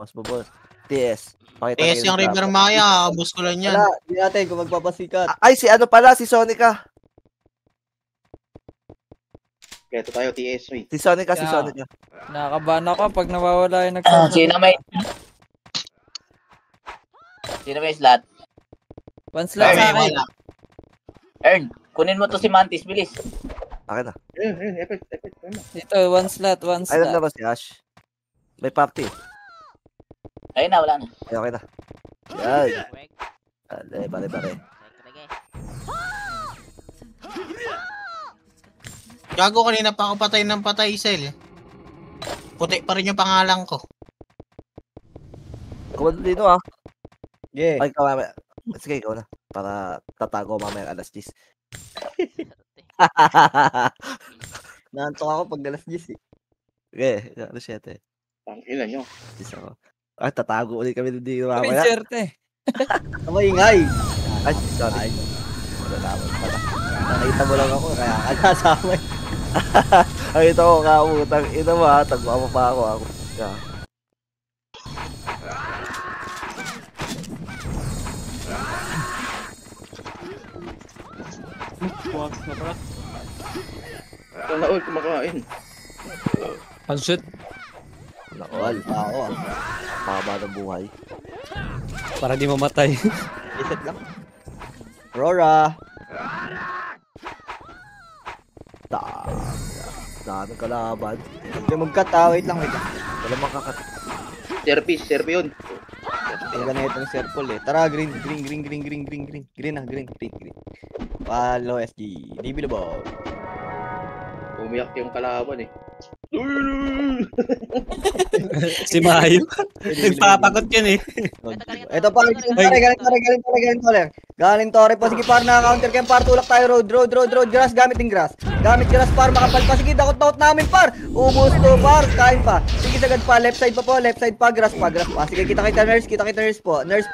Boss mo, boss. TS. Pakita TS yung River Maya, abos ko lang yan. Wala, hindi natin kung magpapasikat. Ay, si ano pala, si Sonica. Kaya ito tayo, TS, uy. Si Sonica. Nakakabahan ako pag nawawala yung nagsasabi. Sino may slot? One slot sa akin. Earn, kunin mo to si Mantis, bilis. Akin na. Effect. Dito, one slot. Ay, alam na ba si Ash? May party. Ayun na, wala na. Ay, okay na. Yan. Bare. Gago kanina pa ako patay ng patay, Sel. Puti pa rin yung pangalan ko. Kumanda dito ah. Yeah. Ay, mamaya. Sige, ikaw na. Para tatago mamaya alas 10. Naantok ako pag alas 10 eh. Okay, alas 7. Ang ina nyo. 10 ako. Ay, tatago ulit kami dito May mamaya. serte. Maingay. Ay, sorry. Wala naman pala. Nakita mo lang ako, kaya kasama. Ay, ito ko kautang. Ito mo ha, tagmama pa ako. Ka. Ito na, uy, kumakain. Pansit. Nakawal. Ako ah. Mahaba ng buhay. Para di mamatay. Iset lang. Aurora. Daming kalaban. Huwag mag-cut ah. Wait lang. Wala makakat. Serpi yun. Tingnan na itong circle eh. Tara, green. Green ah, green. Follow SG. DB Labo. Umiyak yung kalaban eh. Si Mayo. Nagpapagot yun eh. Ito pa, galing tore. Galing tore po. Sige par, naka-counter kayo par. Tulak tayo road. Grass, gamit ng grass. Gamit grass par, makapal pa. Sige, dakot namin par. Ubus to par, kain pa. Sige, sagad pa. Left side pa. Grass pa. Sige, kita nurse po. Nurse.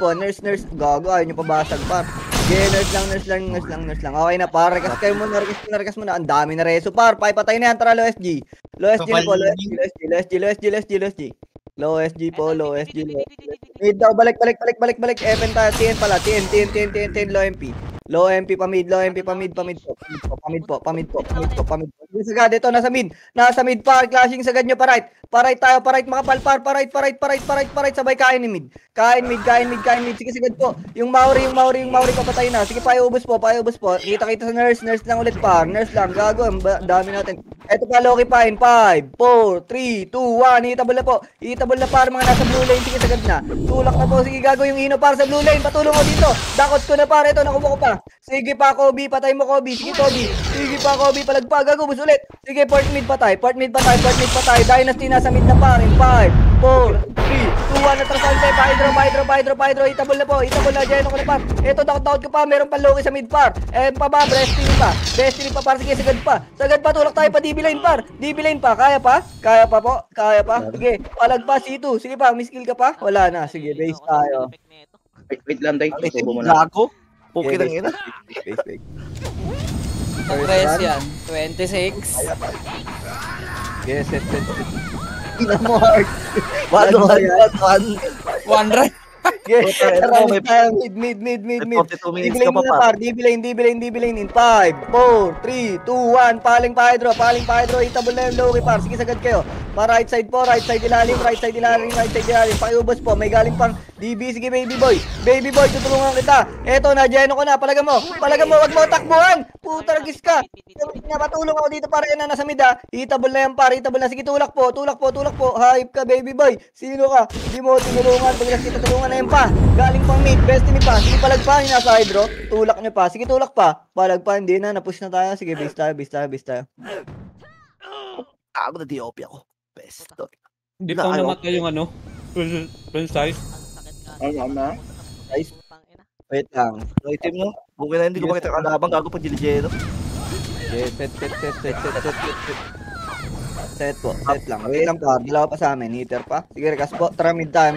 Gago, ayaw nyo pabasag par. Sige, nurse lang. Okay na par, rekas kayo muna. Rekas muna. Ang dami na reso par. Patay na yan, tara, low SG. Low SG na po, low SG po. Mid daw, balik. Even tayo, TN pala, TN, low MP. Low MP pa mid po. Hindi sagad, ito, nasa mid par, clashing sagad nyo pa right. Pa right, makapal par, pa right, sabay kain ni mid. Kain mid. Sige, sagad po. Yung Maori papatay na. Sige, paubos po. Kita sa nurse lang ulit par. Nurse lang, gago, ang dami natin. Ito pa, Loki pain, 5, 4, 3, 2, 1, hitabol na par, mga nasa blue lane, sige, sagad na. Tulak na po, sige, gago yung Ino par sa blue lane, patulong ko dito. Dakot ko na par, ito, nakuha ko pa. Sige pa, Kobe, patay mo, Kobe. Sige, Kobe. Sige pa, Kobe, palagpa, gago, bus ulit. Sige, port mid patay. Dynasty nasa mid na par, in 5, 4, 3, 2, 1, natrasante, pa-hydro, hitabol na, Jeno ko na par. Ito, dakot ko pa, meron pa Loki sa mid par. Pa, Destiny pa par, sige, sagad pa, tulak tayo pa, DB lane pa, kaya pa. Sige, palagpa C2. Sige pa, miskill ka pa? Wala na. Sige, base tayo. Wait lang, Day. Tubo mo na. Gago. Puki ng ina. Base. Press yan. 26. Yes, set. Ina mo hard. One. 1 right. Yes, mid. 42 minutes ka pa par. DB lane in 5, 4, 3, 2, 1. Paling pa hydro. Itabol na yung Loki par. Sige, sagad kayo. Pa right side ilalim. Pakiubos po. May galing pang DB. Sige, baby boy, tutulungan kita. Eto na, Jeno ko na. Palaga mo. Wag mo takbuhan. Puta, ragis ka. Napatulong ako dito para yan na nasa mid ha. Itabol na yan par. Sige, tulak po. Hype ka, baby boy. Sino ka? Hindi mo tinulungan. Pagkas kita tulungan na yan pa. Galing pang mid. Destiny pa. Sige, palagpa. Nasa hydro. Tulak niya pa. Sige, tulak pa. Palagpa. Hindi na. Napush na tayo. Sige, base tayo. Ako na DOP ako. Best. Hindi pa namatay yung friend size. Ano? Guys. Wait lang. No item no? Buki na hindi ko makita kalabang gago pag Giligeno. Yes, set lang. Wait lang pa. Dalawa pa sa amin. Hitter pa. Sige, rekas po. Tara, mid tayo.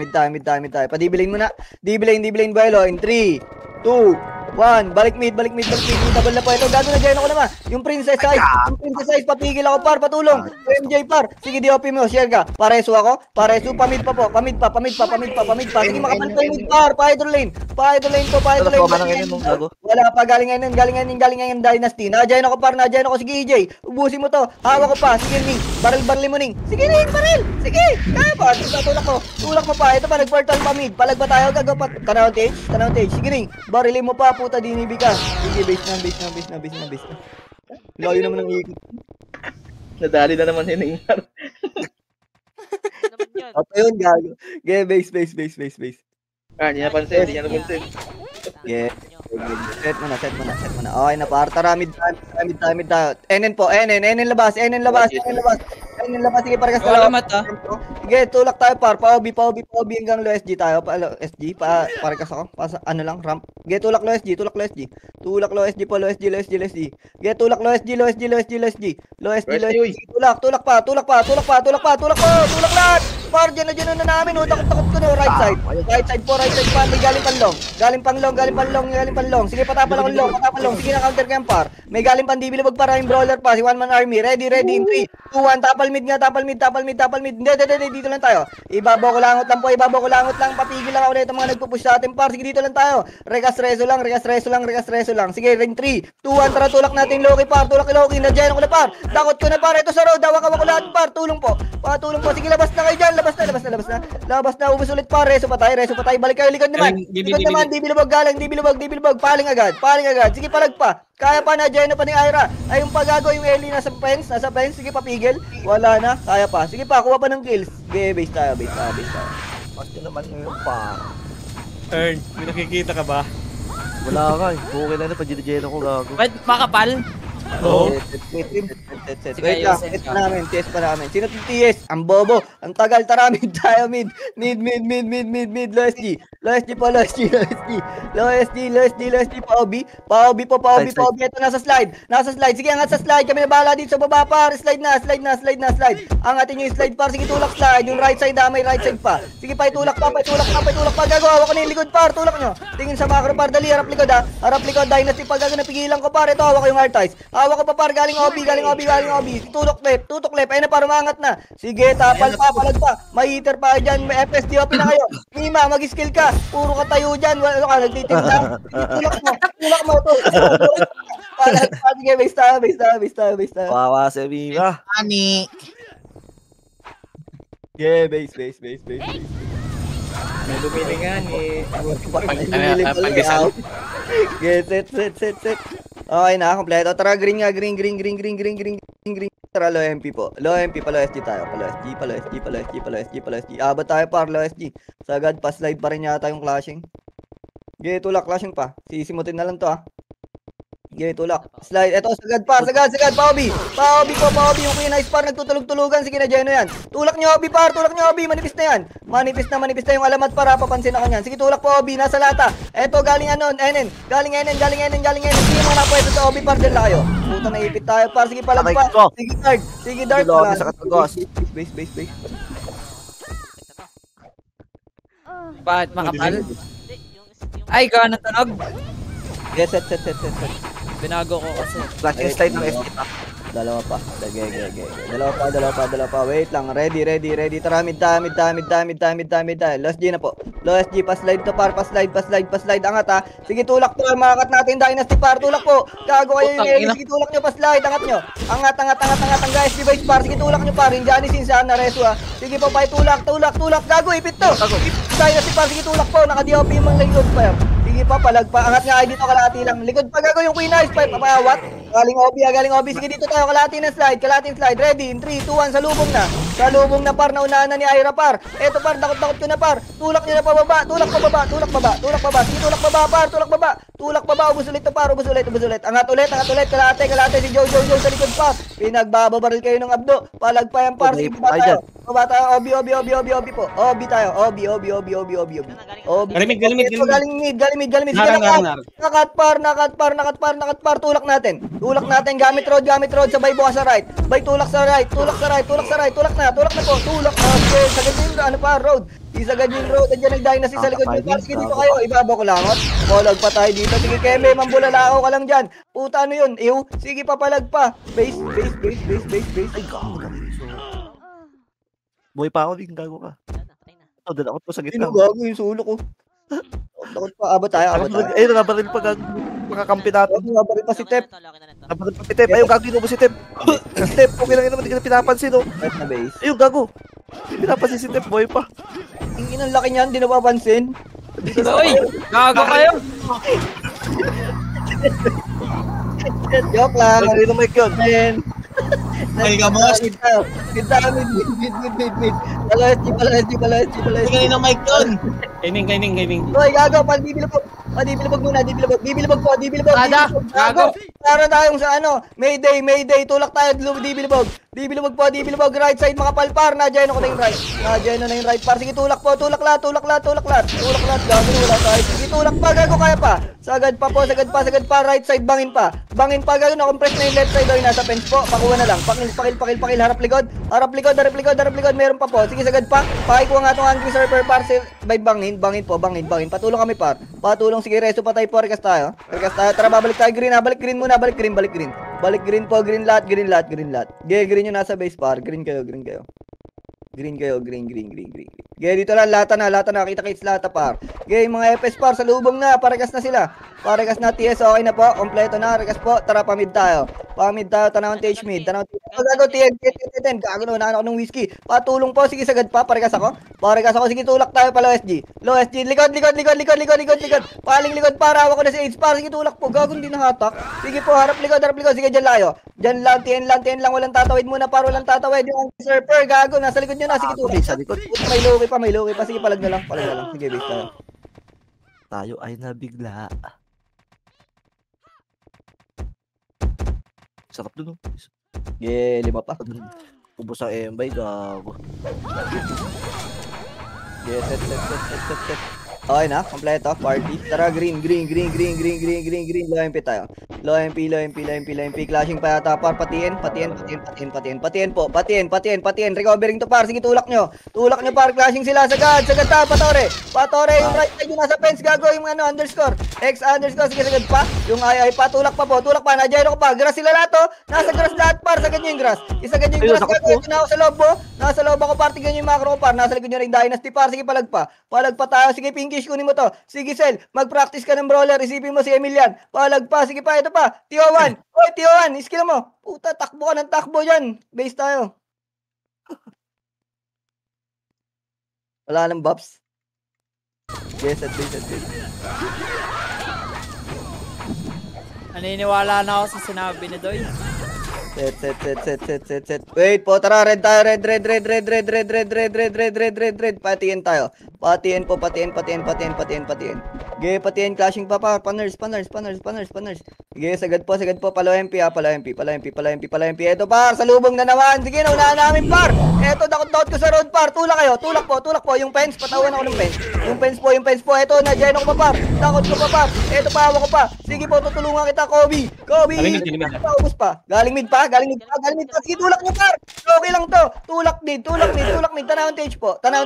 Pa-DB lane muna. DB lane, Buelo. In 3, 2, 1, balik mid. Double na po ito. Gago na dyan ako naman. Yung princess size, papigil ako par, patulong. MJ par. Sige, DOP mo, share ka. Pareso ako. Pamid pa po. Pamid pa. Sige, makapal pa yung mid par. Pa-idol lane po. Parang ngayon nung gago. Wala pa, galing ngayon Dynasty. Nadyan ako par, Sige, EJ. Ubusin mo to. Hawak ko pa. Sige, Ning. Baril mo, Ning. Sige, Ning, baril. Sige. Kaya pa. Tulak mo pa. Ito pa, nag-portal pa mid. Palag ba tayo? Gago pa. Tanaw stage. Sige, Ning. Barilin mo pa. Puta, dinibi ka. Sige, base na. Layo naman ng ikot. Nadali na naman yun. Ato yun, gago. Okay, base. Hindi niya napansin. Yeah. Set mo na. Okay na, par. Tara, mid tayo. NN po. NN labas. Sige, parehas Wala dalawa. mata. Sige, tulak tayo, par. Pa-OB hanggang low SG tayo. SG, parehas ako. Ramp. Sige, tulak low SG. Tulak low SG po, low SG. Sige, tulak low SG. Tulak lahat. Par, dyan na namin. Takot ko na. Right side pa. May galing panlong. Sige, patapal ako long. Sige, na-counter ka yan, par. May galing pandibilibag para yung brawler pa. Si One Man Army. Ready. In 3, 2, 1. Tapal mid. Hindi. Dito lang tayo. Ibabaw ko langot lang. Papigil lang ako na itong mga nagpupush sa atin, par. Sige, dito lang tayo. Regas reso lang. Sige, ring 3, 2, 1. Tara, tulak natin Loki, par. Tulak kay Loki. Nadyan ako na, par. Dakot ko na, par. Ito sa road. Hawak ko lahat, par. Tulong po. Sige, labas na kayo dyan. Labas na. Ubus ulit, par. Reso pa tayo. Balik kayo likod naman. Dibilubog galing. Paling agad. Sige, palag pa. Kaya pa na, dyan na pa ni Ira. Ay, yung pagago, yung Ellie nasa fence. Sige, papigil. Wala na. Kaya pa. Sige pa, kuha pa ng kills. Okay, base tayo. Basta naman ngayon pa. Earn, may nakikita ka ba? Wala ka eh. Okay na pag ginigeno ko gago. Ba't makapal? Oo. Wait lang, TS pa namin. Sino TS? Ang bobo. Ang tagal, tara, mid tayo, mid. Low SG po. Pa-OB. Ito, nasa slide. Sige, angat sa slide. Kami na bahala dito sa baba, par. Slide na. Angatin nyo yung slide, par. Sige, tulak slide. Yung right side, may right side pa. Sige, itulak pa. Gagawa ko na yung likod, par. Tulak nyo. Tingin sa macro, par. Dali, harap likod, ha. Dynasty, pag napigilan ko, par. Ito, hawak ko yung hard ties. Hawak ko pa, par. Galing OB. Tutok left. Ayun na, par. Umangat na. Sige, tapal pa. Palag pa. May heater pa dyan. May FSDOP na kayo. Mima, mag-skill ka. Puro ka tayo dyan. Ano ka, nagtitinda? Tulak mo. Palag pa. Sige, base tayo. Kawawa si Mima. Ani. Yeah, base. May lumili nga ni. Okay, set. Okay na, kompleto. Tara, green nga. Green. Tara, low MP po. Low SG tayo. Palo SG. Abot tayo, par, low SG. Sagad, pa-slide pa rin yata yung clashing. Okay, tulak, clashing pa. Sisimutin na lang to, ha. Okay, tulak. Slide. Eto, sagad, par. Pa-OB po. Yung Queen Ice, par. Nagtutulog-tulugan. Sige na, Geno yan. Tulak nyo, OB, par. Manipis na yan. Manipis na yung alamat, para papansin ako niyan. Sige, tulak po, OB. Nasa lata. Eto, galing NN. Galing NN. Sige, mga napwesto sa OB, par. Diyan lang kayo. Puta, naipit tayo, par. Sige, palag pa. Sige, Dart. Loki sa katagos. Base. Bakit makapal? Ay, gawa ng tunog. Yes, set. Binago ko kasi. Clutching slide ng SG pa. Dalawa pa. Dalawa pa. Wait lang. Ready. Tara, mid tayo. Last G na po. Low SG, pa-slide to, par. Pa-slide. Angat, ha. Sige, tulak to. Makakat natin Dynasty, par. Tulak po. Gago kayo yung Ellie. Sige, tulak nyo, pa-slide. Angat nyo. Angat. Ang guys, device, par. Sige, tulak nyo, par. Yung Johnny Sinsan na reso, ha. Sige po, pa. Tulak. Gago, ipit to. Dynasty, par. Sige, tulak po. Naka-DOP yung mga likod pa. Sige pa, palag pa. Angat nga, dito kalahati lang. Likod pa, gago yung Queen Ice, pa. Papayawat. Galing OB. Sige, dito tayo. Kalahating slide. Ready, in 3, 2, 1. Salubong na, par. Naunahan na ni Ira, par. Eto, par. Dakot ko na, par. Tulak nyo na pababa. Tulak baba. Sige, tulak baba. Tulak baba. Ubus ulit to, par. Ubus ulit. Angat ulit. Kalahati. Si Joe sa likod, par. Pinagbababaril kayo ng abdo. Palag pa yan, par. Sige, baba tayo. OB po. OB tayo. OB. Galimid. Ito, galing mid. Sige, nakat, par. Tulak natin. Gamit road. Sabay bukas sa right. Tulak sa right. Tulak na po. Tulak na. Okay, sagad din, ano pa, road. Isagad yung road. Nandiyan nagdahin na sa likod nyo. Timing, Sige dito kayo. Ibaba ko langot. Polag pa tayo dito. Sige, Keme. Mambulalakaw ka lang dyan. Puta, ano yun? Ew. Sige, papalag pa. Base. Ay, gago ka. Buhay pa ako, din gago ka. Oh, dadakot ko sa gitna. Sino gago yung sulo ko? Takot pa. Abot tayo. Ayun, nabaril pa gago. Makakampi natin. Nabaril pa si Tep. Nabaril pa si Tep. Ayun, gago, inubo si Tep. Si Tep, okay lang yun naman. Hindi ka na pinapansin, oh. Right na base. Ayun, gago. Pinapansin si Tep, buhay pa. Ang inang laki niyan. Hindi napapansin. Uy! Gago kayo! Joke lang. Kanino mic yun? Man. Ay, ka boss. Mid. Pala SG. Hindi kanina mic yun. Gaming. Hoy, gago. Dibilibog muna. Dibilibog po. Ada, gago. Para tayong sa ano. Mayday. Tulak tayo. Dibilibog. Dibilibog. Right side mga palpar. Nadyan ako na yung right. Na yung right par. Sige, tulak po. Tulak lahat. Gago, wala tayo. Sige, tulak pa. Gago, kaya pa. Sagad pa. Right side, bangin pa. Gago, na-compress na yung left side. Nasa fence po. Pakuha na lang. Pakil. Harap likod. Meron pa po. Sige, sagad pa. Pakikuha nga itong angry server parcel. Bangin po. Patulong kami par. Sige, resto pa tayo po. Rekas tayo. Tara, babalik tayo green. Balik green muna. Balik green po. Green lahat. Green yung nasa base par. Green kayo. Green. Dito lang. Lata na. Kita-kits lata par. Mga FS par. Sa lubong na. Parekas na sila. TS. Okay na po. Kompleto na. Rekas po. Tara, pamid tayo. Tanawang TH mid. Gago, TN. Gago, nahan ako ng whiskey. Patulong po. Sige, sagad pa. Parekas ako. Sige, tulak tayo pa low SG. Likod. Paling likod para. Hawak ko na si Aids par. Sige, tulak po. Gago, hindi nahatak. Sige po, harap likod. Sige, dyan layo. Dyan lang, TN lang. Walang tatawid muna par. Walang tatawid. Yung surfer. Gago, nasa likod nyo na. Sige, tulak. Sa likod. May loki pa. Sige, palag na lang. Sige, base tayo. Tayo ay nabigla. Sarap dun, oh. Lima pa. Ubus ang embay, gago. Set. Okay na, kompleto, party. Tara, green. Low MP tayo. Low MP. Clashing pa yata, par. Patiin po. Recovering to, par. Sige, tulak nyo, par. Clashing sila, sagad ta, Patore, yung right side yung nasa fence, gago, yung underscore. X underscore, sige, sagad pa. Yung ay pa, tulak pa. Nadyan ako pa. Grass sila lahat, oh. Nasa grass lahat, par. Sagad nyo yung grass. Isagad nyo yung grass, gago. Ito na ako sa loob, oh. Nasa loob ako, par. Tingnan nyo yung macro ko, par. Nasa likod nyo rin dynasty, par. Sige, palag pa tayo. Sige, Pinkish, kunin mo to. Sige, Sel, mag-practice ka ng brawler. Isipin mo si Emilian. Palag pa. Sige pa, ito pa. Tio1. Oy, Tio1, skill mo. Puta, takbo ka ng takbo dyan. Base tayo. Wala nang buffs. Yes, at base. Naniniwala na ako sa sinabi ni Doy. Set. Wait po, tara, red tayo, red. Patiin tayo. Patiin. Patiin, clashing pa, paners. Sige, sagad po, palo MP. Eto, par, sa lubong na naman. Sige, naunahan namin, par. Eto, dakot ko sa road, par. Tulak po, yung fence, patawan ako ng fence. Yung fence po, eto, nadyan ako pa, par. Dakot ko pa, par. Eto, pahawa ko pa. Sige po, tutulungan kita, Kobe. Ubus pa. Galing mid pa. Sige, tulak nyo, par. Okay lang to. Tulak mid. Tanawang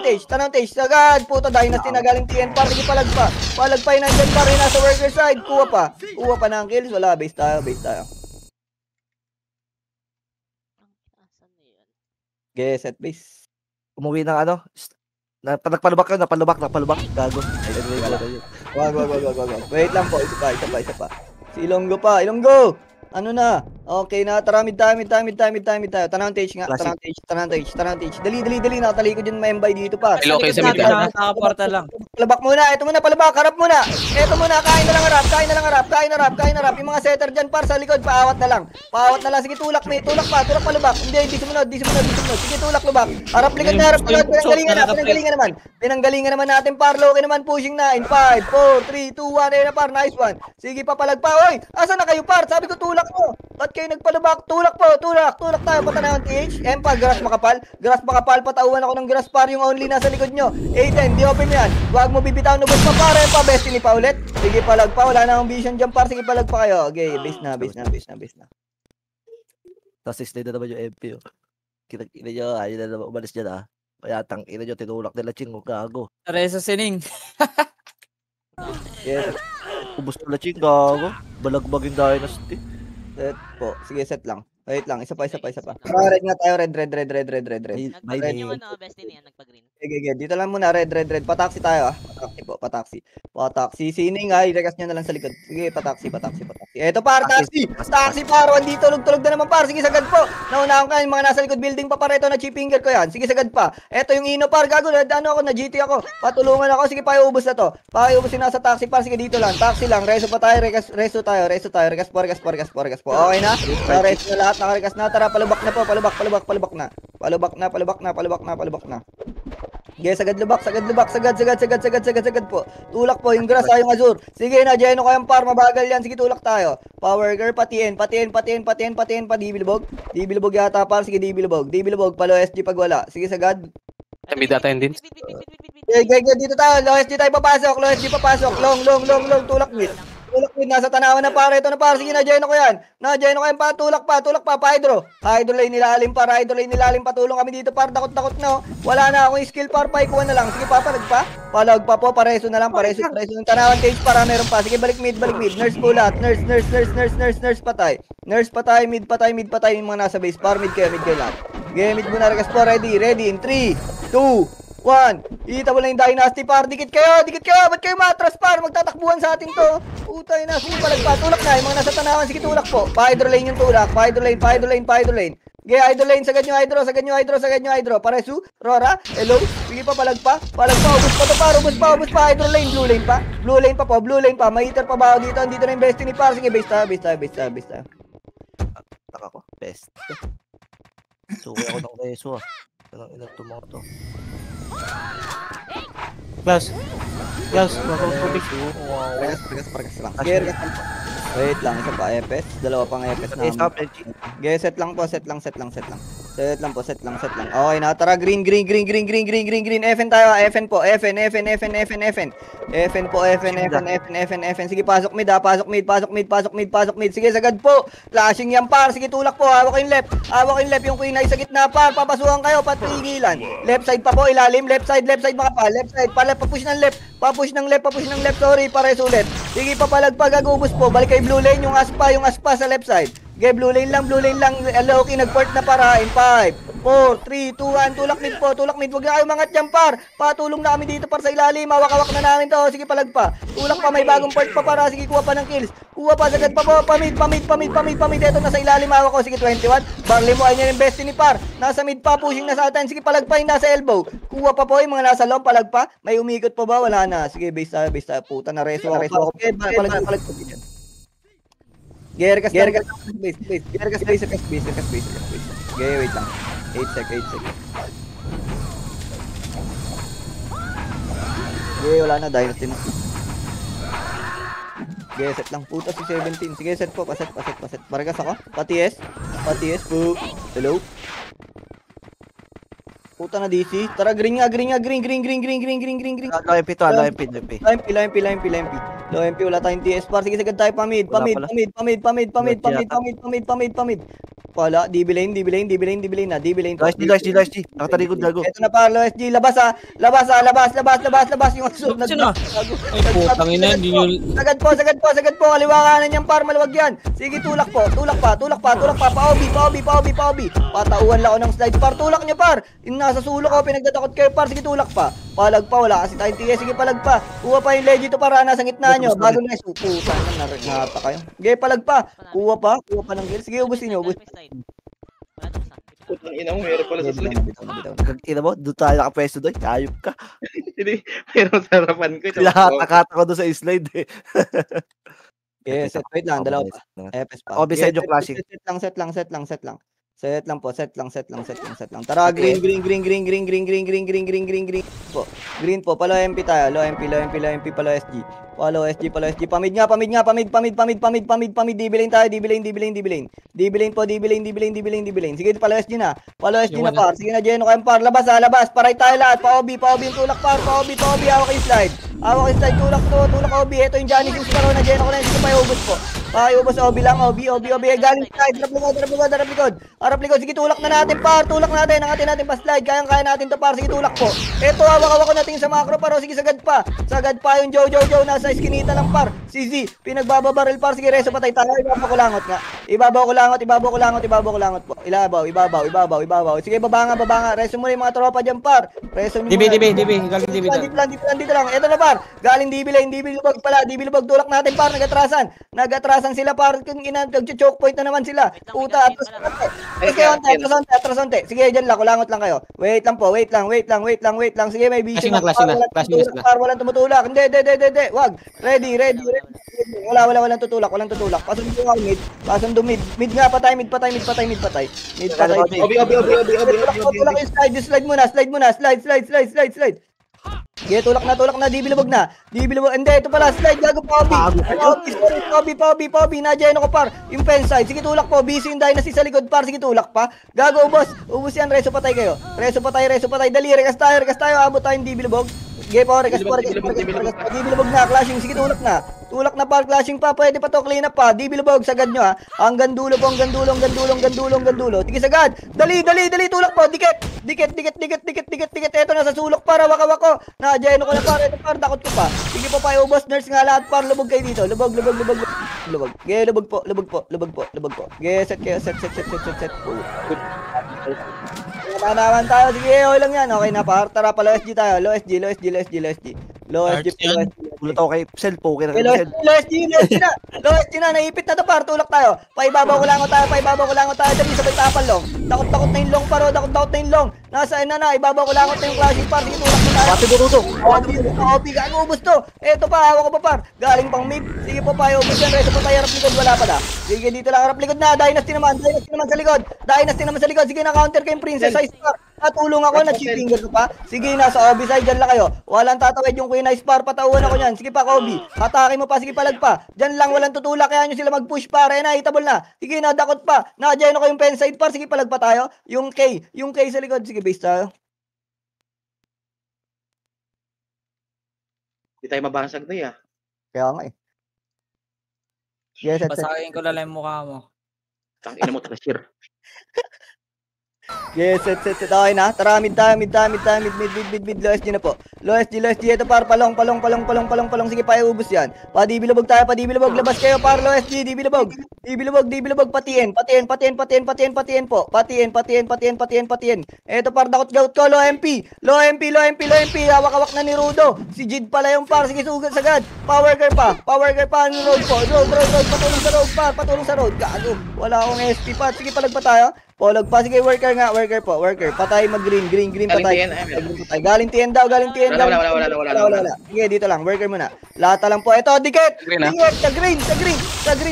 stage. Sagad, puto, dynasty na galing TN, par. Sige, palag pa yung nandyan, par. Yung nasa worker side. Kuha pa ng kills. Wala, base tayo. Okay, set base. Umuwi ng ano? Nagpalubak. Gago. Wag. Wait lang po, isa pa. Si Ilonggo pa. Ano na? Okay na, tara, mid tayo. Tanawang stage nga. Tanawang stage. Dali. Nakatalikod yung membay dito, par. Okay, sa mid ka. Nakaporta lang. Palabak muna. Ito muna, palabak. Harap muna. Ito muna, kain na lang harap. Yung mga setter dyan, par, sa likod, paawat na lang. Sige, tulak pa, palabak. Hindi sumunod. Sige, tulak, lubak. Harap likod. Pinanggalingan naman natin, par. Loki naman, pushing na. In 5, 4, 3, 2, 1. Ayun na, par. Nice one. Sige, papalag pa. Oy, asa na kayo, par? Sabi ko, tulak mo. Ba't kayo nagpalabak? Tulak tayo. Patanawang TH. Empa, grass makapal. Patauhan ako ng grass, par. Yung only nasa likod nyo. A10, di open yan. Huwag mo bibitaw. Nubos pa, par. Empa, destiny pa ulit. Sige, palag pa. Wala na akong vision dyan, par. Sige, palag pa kayo. Okay, base na. Tapos 6 na naman yung MP, oh. Kita nyo, ayun na naman umalis dyan, ah. Kaya ina nyo, tinulak nila Ching, gago. Teresa Sining. Yes, Ubus nila Ching, gago. Balagbag yung dynasty. set po. Sige, set lang. Wait lang, isa pa. Red nga tayo, red. May Nagpag-green yung Destiny yan, nagpag-green. Sige, dito lang muna, red. Pataksi tayo, ah. Pataksi. Sining, ay, rekas nyo na lang sa likod. Sige, pataksi. Eto, par, taxi, par, andito, tulog na naman, par. Sige, sagad po. Naunahan ka, yung mga nasa likod building pa, pareto na chip finger ko yan. Sige, sagad pa. Eto yung ino, par, gago, na GT ako. Patulungan ako, sige, paiubos na to. Paiubosin na sa taxi, par, sige, dito lang, taxi lang. Reso pa tayo, reso tayo. Rekas po. Okay na? Reso na lahat, nakarekas na. Tara, palubak na po, palubak na. Palubak na. Okay, sagad lubak po. Tulak po yung grass, yung azur. Sige na, Jeno ko yung par, mabagal yan. Sige, tulak tayo. Power girl, patiin pa, dibilbog yata par. Sige, dibilbog, palo SG pag wala. Sige, sagad. Kami data yun din. Dito tayo, low SG tayo papasok, long, tulak mid, nasa tanawan na pare, ito na pare, sige na, Jeno ko yan, pa, tulak pa, hydro lane nilalim, patulong kami dito, par, takot na, wala na akong skill, par, paikuha na lang, sige pa, palag pa po, pareso na lang, pareso ng tanawan, cage para meron pa, sige, balik mid, nurse po lahat, nurse, patay, mid patay, yung mga nasa base, par, mid kayo lahat, okay, mid muna, regas po, ready, in 3, 2, 1, itabo lang yung dynasty, par, dikit kayo, ba't kayo matras, par, magtatakbuhan sa atin to, utay na, sige palagpa, tulak na, yung mga nasa tanawan, sige tulak po, pa-hydro lane yung tulak, pa-hydro lane, okay, hydro lane, sagad nyo hydro, paresu, Rora, hello, sige pa, palagpa, ubus pa to, par, ubus pa, hydro lane, blue lane pa, may heater pa ba ako dito na yung bestie ni par, sige, base tayo, Taka ko, best. Suwi ako ng reso, ah. Ilang tumoto. Klaus, makakapubik. Regas lang. Wait lang, isa pa, Epes. Dalawa pang Epes na. Okay, set lang. Okay na, tara, green. FN tayo, FN po. Sige, pasok mid. Sige, sagad po. Flashing yan, par. Sige, tulak po. Hawak yung left. Yung queen ay sa gitna, par. Papasukan kayo, patigilan. Left side pa po, ilalim. Left side mga pa. Left side, papush ng left. Sorry, pares ulit. Sige, papalagpag, agubos po. Balik kay blue lane, yung aspa sa left side. Okay, blue lane lang. Loki, nag-port na para in 5, 4, 3, 2, 1. Tulak mid. Huwag na kayo mangat dyan, par. Patulong na kami dito, par, sa ilalim. Hawak na namin to. Sige, palagpa. Tulak pa, may bagong port pa para. Sige, kuha pa ng kills. Sagad pa po. Pamid. Ito, nasa ilalim. Hawak ko. Sige, 21. Barley mo, ayun yung bestie ni par. Nasa mid pa, pushing na sa atin. Sige, palagpa yung nasa elbow. Kuha pa po yung mga nasa long, palagpa. May umikot pa ba? Wala na. Sige, base tayo. Puta na, reso ako. Palagpa. Geargas base. Okay, wait lang. 8 sec. Okay, wala na, dynasty na. Okay, set lang. Puta si 17. Sige, set po. Paset. Bargas ako. Paties po. Hello. Puta na DC. Tara, green. Low MP to, low MP. Low MP, wala tayong TS par. Sige, sagad tayo pamid. Pamid. Wala, DB lane na. Nice. Nakatalikod, gago. Ito na par, low SG. Labas. Yung asur. Ay, putang ina, hindi nyo... Sagad po. Kaliwa kanan yan, par. Maluwag yan. Sige, tulak pa. Pa-OB. Patauhan lang ako ng slide, par. Tulak nyo, par. Yung nasa sulok ako, pinagdatakot kayo, par. Sige, tulak pa. Palag pa, wala kasi tayong TS. Sige, palag pa. Kuha pa yung legit to para nasa gitna nyo. Bago na yung puta. Nata kayo. Sige, palag pa. Kuha pa ng kill. Sige, ubusin nyo. Putang ina mo, meron pala sa slide. Ina mo, doon tayo nakapwesto doon. Ayop ka. Hindi, meron sa harapan ko. Lahat ko doon sa slide eh. Okay, wait lang. Dalawa pa. Epes pa. O, beside yung clashing. Set lang. Tara, green po. Palo MP tayo. Low MP, palo SG. Palo SG. Pamid nga. DB lane tayo. DB lane po. Sige, palo SG na. Par. Sige na, Jeno kayong par. Labas. Paray tayo lahat. Pa-OB yung tulak, par. Pa-OB. Hawak yung slide. Tulak OB. Ito yung Johnny Sins paro na Jeno ko na. Sige, pa ubos po. Pakiubos, OB lang, OB. Galing side, harap likod. Sige, tulak na natin, par. Tulak natin, angatin natin pa slide. Kaya natin to, par. Sige, tulak po. Eto, hawak-hawak ko natin sa macro, par. Sige, sagad pa yung Joe. Nasa iskinita lang, par. CZ, pinagbababaril, par. Sige, reso patay tayo. Ibabaw ko langot po. Ibabaw. Sige, baba nga. Reso mo yung mga tropa dyan, par. Reso mo DB. Galing DB doon. Dito lang. Eto na, par. Galing DB lubog pala. DB lubog, tulak natin, par. Nagatrasan sila, par. Kung nag-choke point na naman sila. Puta, atras onte. Sige, dyan lang. Kulangot lang kayo. Wait lang. Sige, may vision. Flashing na. Par, walang tumutulak. Hindi. Wag. Ready. Walang tutulak. Pasok do mid. Mid patay. Obi. Tulak yung slide muna. Slide. Sige, tulak na, dibilubog na. Hindi, ito pala, slide, gago pa, Obi. Nadyan ako, par. Yung pen side, sige, tulak po. Busy yung dynasty sa likod, par. Sige, tulak pa. Gago, ubos yan, reso patay kayo. Reso patay. Dali, rekas tayo, abot tayong dibilubog. Sige po, rekas. Dibilubog na, clashing, sige, tulak na, par, clashing pa. Pwede pa to, clean up pa. Dibilubog, sagad nyo, ha. Hanggang dulo. Sige, sagad. Dali, tulak po. Dikit. Eto na sa sulok, par. Hawak ko. Nadyan ko na, par. Ito, par, takot ko pa. Sige po, payo, boss, nurse nga lahat, par. Lubog kayo dito. Lubog. Ge, lubog po. Ge, set. Naman tayo. Sige, okay lang yan. Okay na, par. Tara pa, low SG tayo. Low SG. Ulit ako kay Sel, poker Low SG na. Naipit na to, par. Tulak tayo. Paibabaw ko lang tayo. Dali, sabay tapal long. Takot na yung long, paro. Takot na yung long. Nasaan na. Ibabaw ko lang yung clashing, par. Sige, tulak na tayo. Pati Boruto. OP, gago, ubos to. Eto pa, hawak ko pa, par. Galing pang mid. Sige po, payo. Ubos yan. Reso pa tayo, harap likod. Wala pa na. Sige, dito lang, harap likod na. Dynasty naman sa likod. Sige, na-counter kayong princess size, par. Natulong ako, na-cheating ko pa. Sige, nasa OB side, dyan lang kayo. Walang tatawid yung Queen Ice, par. Patauhan ako yan. Sige pa, Kobe. Hatake mo pa. Sige, palag pa. Dyan lang, walang tutulak. Kaya nyo sila mag-push, par. Na, hitabol na. Sige, nadakot pa. Nadyan ako yung pen side, par. Sige, palag pa tayo. Yung K sa likod. Sige, base tayo. Hindi tayo mabasag na ya. Kaya nga eh. Yes, Basahin ko lang yung mukha mo. Tangina mo, trasher. Yes, set. Okay na. Tara, mid, low SG na po. Low SG. Ito, par, palong. Sige, paiubos yan. Dibilubog tayo, labas kayo, par, low SG, dibilubog, patiin po. Patiin. Ito, par, dakot gout ko, low MP. Hawak na ni Rudo. Si Jid pala yung par. Sige, sugat sagad. Power car pa. Road po. Road. Patulong sa road. Gago. Wala akong SP pa. Sige, palag pa tayo. Polag pa. Sige, worker. Patay, mag-green, patay. Galing TN daw. Wala. Sige, dito lang, worker muna. Lata lang po. Ito, dikit. Sa green.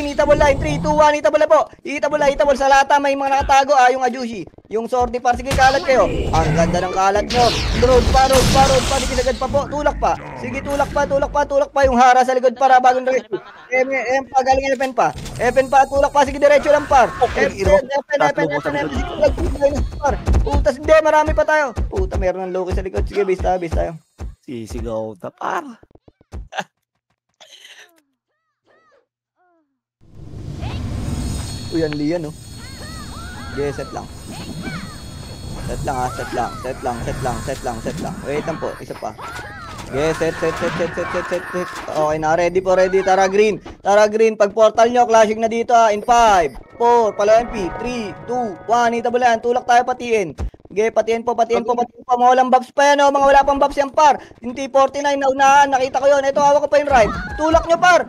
Itabol line, 3, 2, 1, itabol na po. Itabol sa lata, may mga nakatago, yung Ajushi. Yung sortie par, sige, kalat kayo. Ang ganda ng kalat nyo. Road pa. Sige, sagad pa po. Tulak pa. Sige, tulak pa. Yung hara sa likod para bagong rescue. Galing Epen pa. Tulak pa. Sige, diretso lang par. Putas, hindi, marami pa tayo. Puta, meron ng Loki sa likod. Sige, base tayo. Sisigaw na, par. Uy, ang liyan, no? Okay, set lang. Set lang. Wait lang po, isa pa. Okay, set. Okay na, ready. Tara green. Pag portal nyo, clashing na dito in 5, 4, palo MP, 3, 2, 1, itabulan. Tulak tayo patiin. Okay, patiin po. Mga walang buffs pa yan, mga wala pang buffs yan, par. Yung T49 na unahan, nakita ko yun. Ito, hawak ko pa yung right. Tulak nyo, par.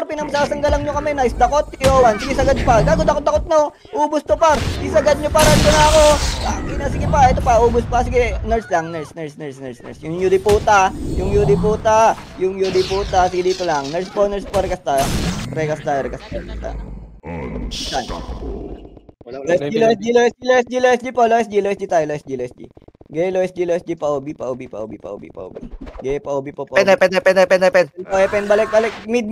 Pinamsasanggalang nyo kami. Nice, dakot, T01. Sige, sagad pa. Gago, dakot, no. Ubus to, par. Isagad nyo, par. Ito na ako. Sige pa, ito pa, ubus pa. Sige, nurse lang, nurse. Yung UD puta. Sige, dito lang. Nurse po, rekas tayo. Low SG po. Low SG tayo. Okay, low SG pa OB. Okay, pa OB po. Pen. Pen, balik. Mid.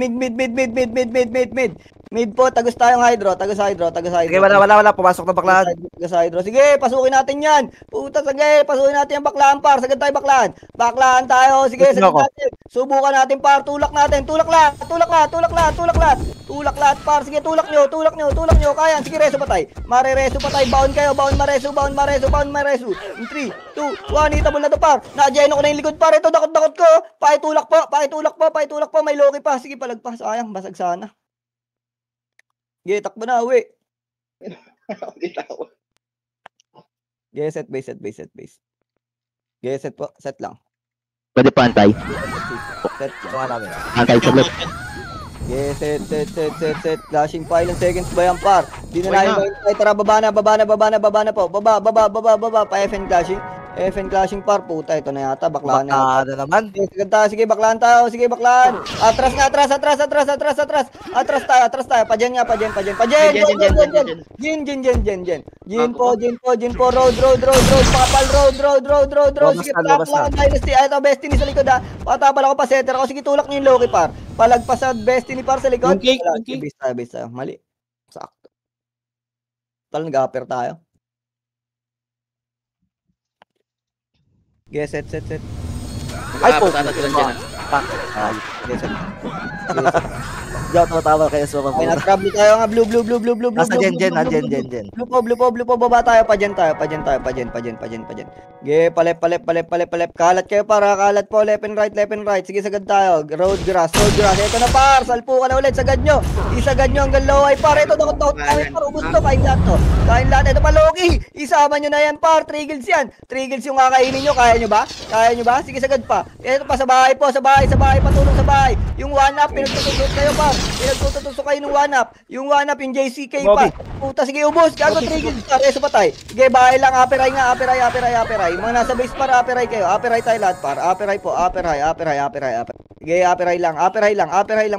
Mid po, tagos tayong hydro. Sige, wala. Pumasok na baklaan. Tagos hydro. Sige, pasukin natin yan. Puta, sige, pasukin natin yung baklaan, par. Sagad tayo baklaan. Baklaan tayo. Sige, sagad natin. Subukan natin, par. Tulak natin. Tulak lahat. Tulak lahat, par. Sige, tulak nyo. Kaya, sige, reso patay. Mare-reso patay. Baon kayo, baon mareso. 3, 2, 1, hitable na to, par. Na-adjeno ko na yung likod, par. Ito, dakot ko. Pakitulak po. May Loki pa. Sige, palagpas. Sayang, basag sana. Sige, takbo na, uwi. Sige, set base. Sige, set po. Set lang. Pwede pa antay. Set lang. Tuwa namin. Antay saglit. Yes, set. Flashing pa, ilang seconds ba yan, par? Di na namin mahintay. Tara, baba na po. Baba. Pa FN clashing, par. Puta, ito na yata. Baklaan na. Baka na naman. Sige, baklaan tayo. Atras. Atras tayo. Pajen. Jin po. Road. Pakapal, road. Sige, Labas na. Dynasty. Ito, Destiny sa likod, ha. Patabal ako pa, setter ako. Sige, tulak niyo yung Loki, par. Palagpas sa Destiny, par, sa likod. Okay. Base tayo. Mali. Sakto. Tal, nag-upper tayo. Yes, set. Ay, po. Patata sila dyan. Ay, Yes, set. di ako tumatawa kaya sa Ay, mga nag-grab tayo nga. Blue. Nasa Jen. Blue po. Baba tayo. Pajen. Ge, palep. Kalat kayo, para. Kalat po. Left and right. Sige, sagad tayo. Road grass. Ito na, par. Salpo ka na ulit. Sagad nyo. Isagad nyo hanggang low ay, par. Ito, dakot namin, par. Ubus to. Kain lahat. Ito pa, Loki. Isama nyo na yan, par. Triggles yan. Triggles yung kakainin nyo. Kaya nyo ba? Sige, sagad pa. Ito pa, sa bahay po. Patulong sa bahay. Yung one-up, pinagtutusok kayo, par. Pinagtutusok kayo ng one-up. Yung JCK pa. Puta, sige, ubos. Gago, triggles. Reso patay. Sige, bahay lang. Aperay. Mga nasa base, par. Aperay kayo. Aperay tayo lahat, par. Aperay po. Aperay. Sige, aperay lang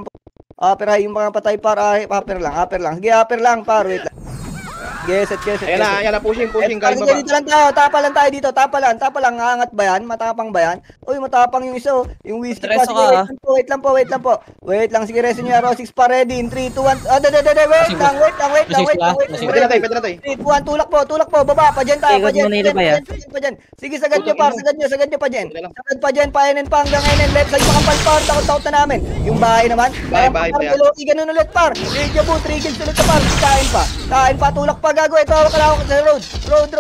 po. Aperay yung mga patay, par. Aper lang. Sige, aper lang, par. Wait lang. Yes, Ayan na, pushing, Sige, galing baba. dito lang tayo. Tapa lang tayo dito. Tapa lang. Angat ba yan? Matapang ba yan? Uy, matapang yung isa. Yung whiskey pa. Streso Sige, ka, wait lang po. Wait lang. Sige, resin nyo. Rosix pa ready. In 3, 2, 1. Wait lang. Pwede na tayo. 3, 2, 1. Tulak po. Baba. Pajen tayo. Ikot mo nila ba yan? Pajen. Sige, sagad nyo, par. Sagad nyo, pajen. Sagad pajen. Paenen pa hanggang enen. Left side makapal, par. Takot na namin. Yung bahay naman. Bahay pa yan. Ganun ulit, par. Radio po. Triggles ulit, par. Kain pa. Tulak pa, gago. Ito, hawak sa road. Road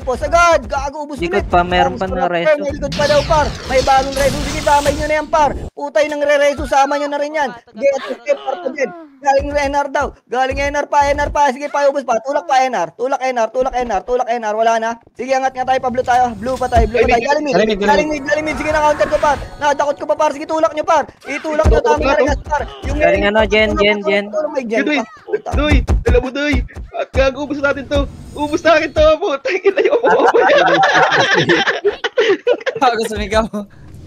po. Sagad. Gago, ubus ulit. Likod pa, meron pa na reso. May likod pa daw, par. May bagong reso. Sige, damay nyo na yan, par. Putay ng re-reso. Sama nyo na rin yan. Get, par po din. Galing NR daw. NR pa. Sige, pa, ubus pa. Tulak NR. Wala na. Sige, angat nga tayo. Blue pa tayo. Galing mid. Sige, na-counter ko, par. Nadakot ko pa, par. Sige, tulak nyo, par. Itulak nyo. Tama na rin, par. Galing Jen. Doy, dala mo, Doy. At gago, ubus natin to. Ubus na akin to, po. Tingin na yung upo niya. Bago sumigaw.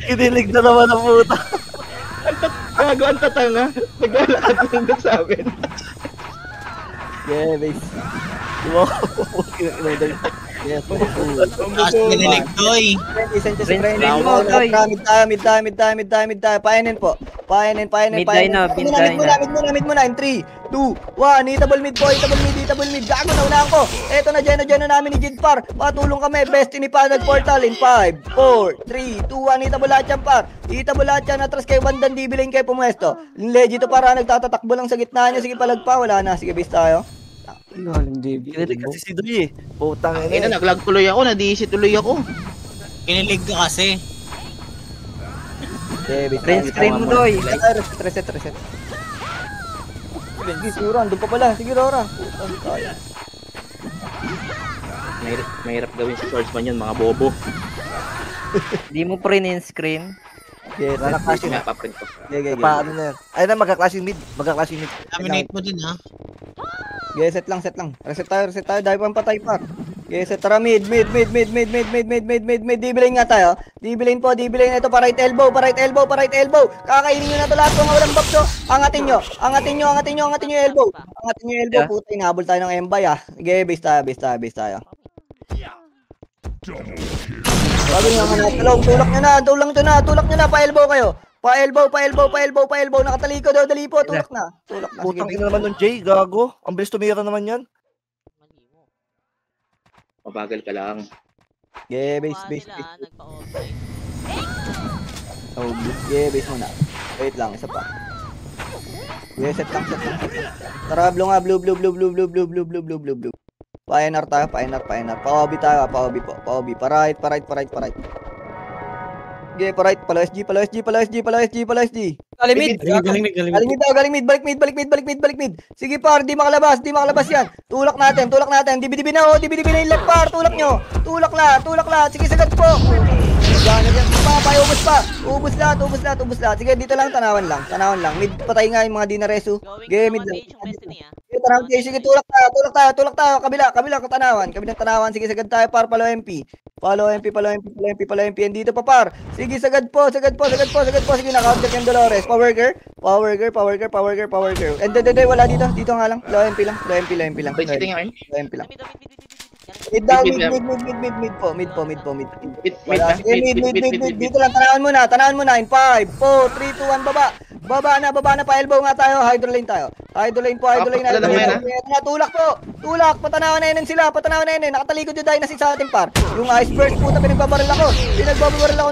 Kinilig na naman ang puta. Gago, ang tatanga. Naglalakad lang doon sa amin. Yeah, base. Yes, Taas nililig, Toy. Mid tayo. Painin po. Painin. Mid muna. In 3, 2, 1. Hitable mid. Gago na unahan ko. Eto na, Geno namin ni Jidpar. Patulong kami. Destiny pa nag-portal in 5, 4, 3, 2, 1. Hitable lahat yan, par. Atras kayo bandang dibilin kayo pumwesto. Legit to, para nagtatatakbo lang sa gitna niya. Sige, palagpa. Wala na. Sige, base tayo. Kinilig kasi si Doy eh. Putang Ina, naglag tuloy ako. Na-DC tuloy ako. Kinilig ka kasi. Print screen mo, Doy. Reset. Sige, Rora. Doon pa pala. Sige, Rora. Mahirap gawin sa swordsman yun, mga bobo. Di mo print screen. Yes, Wala Kasi kasi nga, paprint ko. paano na yan? Ay na, magka-clashing mid. Dominate mo din, ha? Set lang. Reset tayo. Dahil pang patay, par. Set, tara mid. Dibilin nga tayo. Dibilin. Ito, pa right elbow. Kakainin nyo na ito lahat kung walang box, Angatin nyo yung elbow. Puta, inabol tayo ng embay, ah. Sige, base tayo. Bago nyo nga natalong, tulak nyo na, pa-elbow kayo. Pa-elbow, nakataliko daw, dali po, tulak na. Putang ina naman nun, Jay. Gago. Ang bilis tumira naman yan. Mabagal ka lang. Yeah, base. Nagpa-offside. Oh, yeah, base muna. Wait lang, isa pa. Sige, set lang. Tara, blue nga, blue. Pa-NR tayo, pa-NR. Pa-OB tayo, pa-OB po. Pa-OB, pa-right. Sige, pa-right, pala SG. Galing mid. Balik mid. Sige par, di makalabas yan. Tulak natin. Dibi-dibi na yung left par, tulak nyo. Tulak la. Sige, sagad po. Gana yan. Ubus lahat. Sige, dito lang, tanawan lang. Mid, patay nga yung mga di na resu. Sige, mid lang. Sige, tulak tayo. Kabila, kabilang tanawan. Sige, sagad tayo par, palo MP. Dito pa par. Sige, sagad po. Sige, na-counter yung Dolores. Power girl. And then, wala dito. Dito nga lang. Low MP lang. Wait, sitting yun. Low MP lang. Mid daw, mid po. Wala. Sige, mid. Dito lang, tanawan muna. In 5, 4, 3, 2, 1, baba. Baba na, pa-elbow nga tayo. Hydro lane tayo. Hydro lane. Tulak po. Patanawan na yun sila. Nakatalikod yung dynasty sa ating par. Yung ice burst, puta, pinagbabaril ako